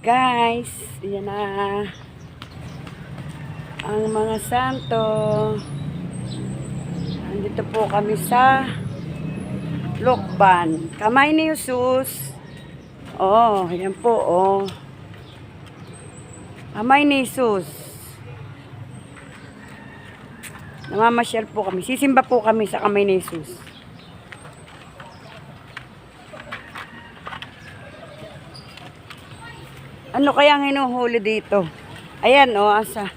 Guys, yan na ang mga santo. Andito po kami sa Lokban. Kamay ni Jesus. Oh, yan po, oh. Kamay ni Jesus. Namamasyal po kami. Sisimba po kami sa kamay ni Jesus. Ano kaya ang hinuhuli dito? Ayan, oh, asa.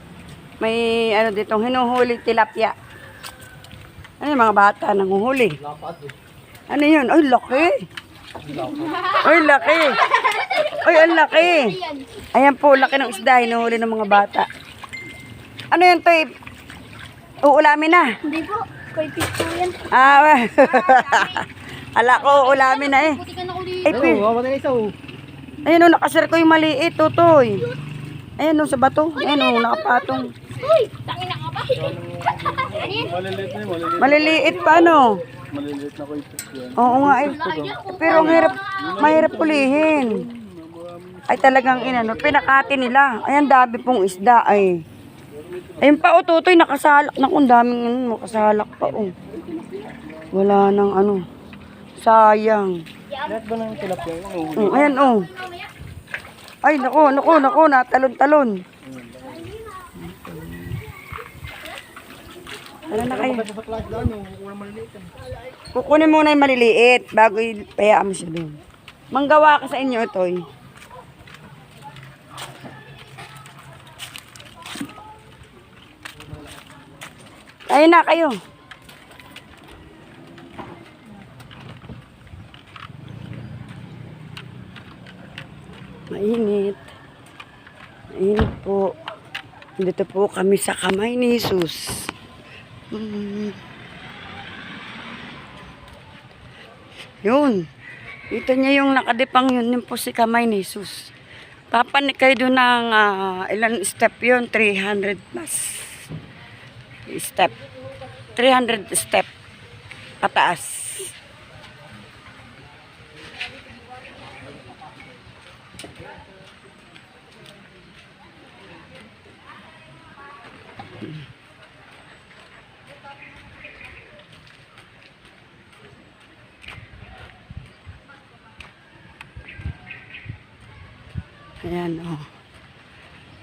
May ano dito, hinuhuli tilapia. Ano yung mga bata nanguhuli? Ano yun? Ay, laki. Ay, laki. Ay, ang laki. Ayan po, laki ng isda. Hinuhuli ng mga bata. Ano yun, to? Uulamin na. Hindi po. Kay Pito yan. Ah, hala ko, uulamin na eh. Buti ka na ulit. Ay, ayan o, nakasir ko yung maliit, tutoy. Ayan o, sa bato. Ayan o, nakapatong. Uy! Tangin na ka ba? Ano yan? Maliliit na yun, maliliit. Maliliit pa, no? Maliliit na ko ito yan. Oo nga eh. Pero ang hirap, mahirap pulihin. Ay talagang inano, pinakati nila. Ayan, dami pong isda ay. Ayun pa o, tutoy, nakasalak na kung daming ano, nakasalak pa o. Wala nang ano. Sayang. Lahat ba ng tilapia yun? Ayan o. Ay, naku, natalon-talon. Tara na kayo. Sa class daan, yung unang maliliit. Kukunin muna yung maliliit bago ipayaan mo siya doon. Manggawa ka sa inyo ito eh. Ayun na kayo. Mainit. Mainit po. Dito po kami sa kamay ni Jesus. Yun. Ito niya yung nakadipang yun. Yun po si kamay ni Jesus. Papanik kayo doon ng ilan step yun? 300 plus. Step. 300 step. Pataas. Ayan, oh.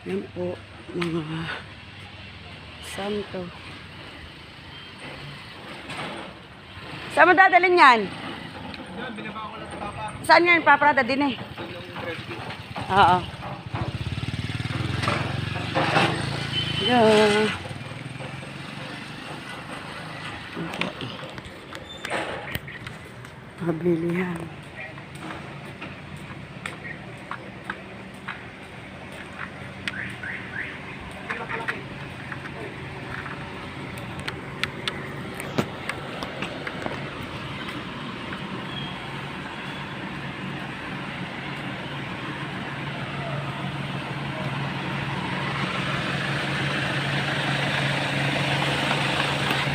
Yan po, mga santo. Saan mo dadalhin yan? Saan yan? Paparada din eh. Oo. Yeah. Pabilihan.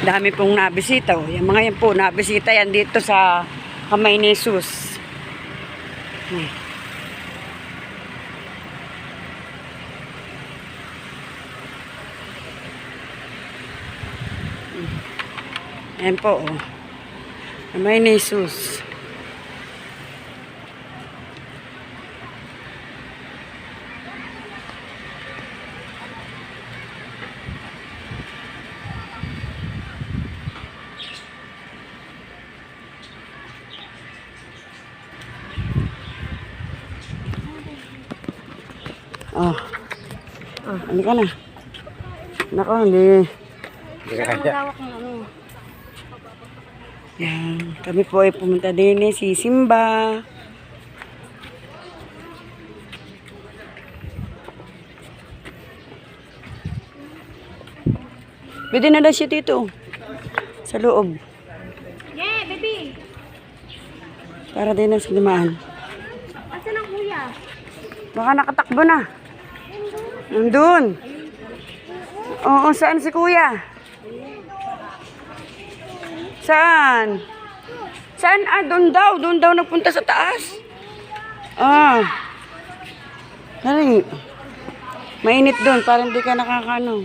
Dami pong nabisita. Oh. Yung mga yan po, nabisita yan dito sa kamay ni Jesus. Yan po, oh. Kamay ni Jesus. Oh. Ano ka na? Nako, hindi. Malawak ng ano. Yan. Kami po ay pumunta din eh, si Simba. Pwede na lang siya dito. Sa loob. Yeah, baby! Para din na sa limaan. Asan ang kuya? Baka nakatakbo na. Nandun. Oo, saan si kuya? Saan? Saan? Ah, doon daw. Doon daw nagpunta sa taas. Ah. Dali. Mainit doon para hindi ka nakakano.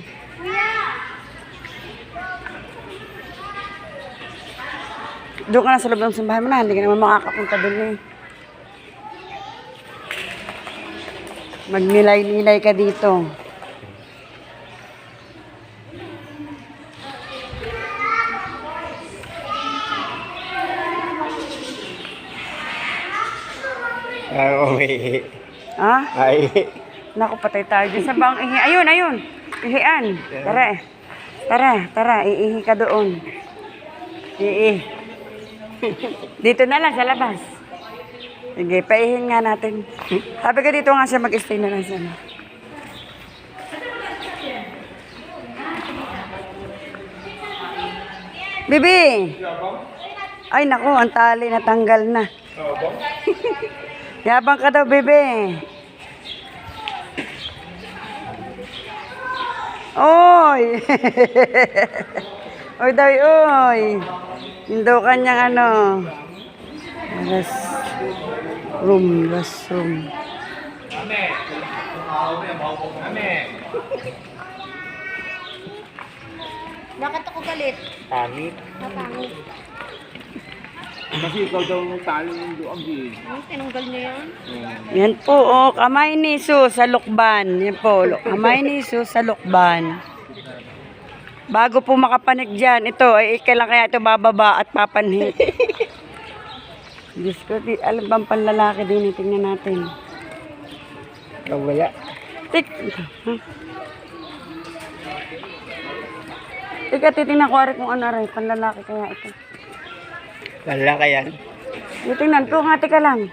Doon ka na sa loob ng simbahan mo na, hindi ka naman makakapunta doon eh. Magnilay-nilay ka dito. Umihi. Ha? Ay. Naku, patay tayo dyan sa bang ihi. Ayun, ayun. Ihian. Tara. Tara, tara. Iihi ka doon. Iihi. Dito na lang sa labas. Sige, paihin nga natin. Sabi ka dito nga siya mag-stay na lang siya. Bibi! Ay, naku, ang tali natanggal na. Yabang ka daw, Bibi. Oy! Oy, daw, oy! Hindi kanyang ano. Restroom. Bakit ako galit? Pangit. Mapangit. Kasi ikaw daw ng talo ng doang di. Tinanggal niya yan? Yan po, oh, kamay ni Sus sa lukban. Yan po, kamay ni Sus sa lukban. Bago po makapanik dyan, ito, ay kailan kaya ito bababa at papanhit. Diyos ko, alam bang panlalaki din, tingnan natin. Kawaya. Tik! Tika, titingnan ko ari kung ano rin, panlalaki kaya ito. Lalaki yan. Tingnan ko, nga, tika lang.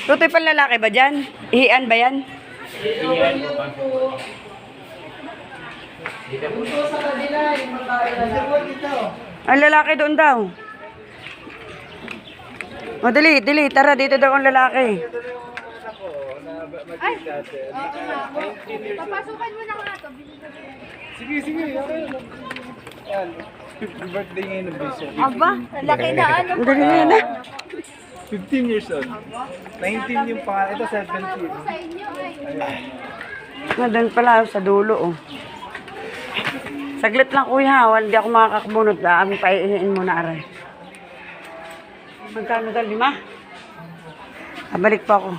Tutoy panlalaki ba dyan? Ihian ba yan? Ang lalaki doon daw. O, dali, tara, dito daw ang lalaki. Ay! Oo nga ako. Papasukan mo na nga ito. Sige, sige. Okay. Yan. Birthday ngayon ng Biso. Aba, laki na ano. Ang dali na yan, ah. 15 years old. 19 yung pangalan. Ito 17. Sa inyo ay. Doon pala sa dulo, oh. Saglit lang, kuya. Hindi ako makakabunot. Aming paihiin muna, aray. Magkano ka? 5? Balik pa ako.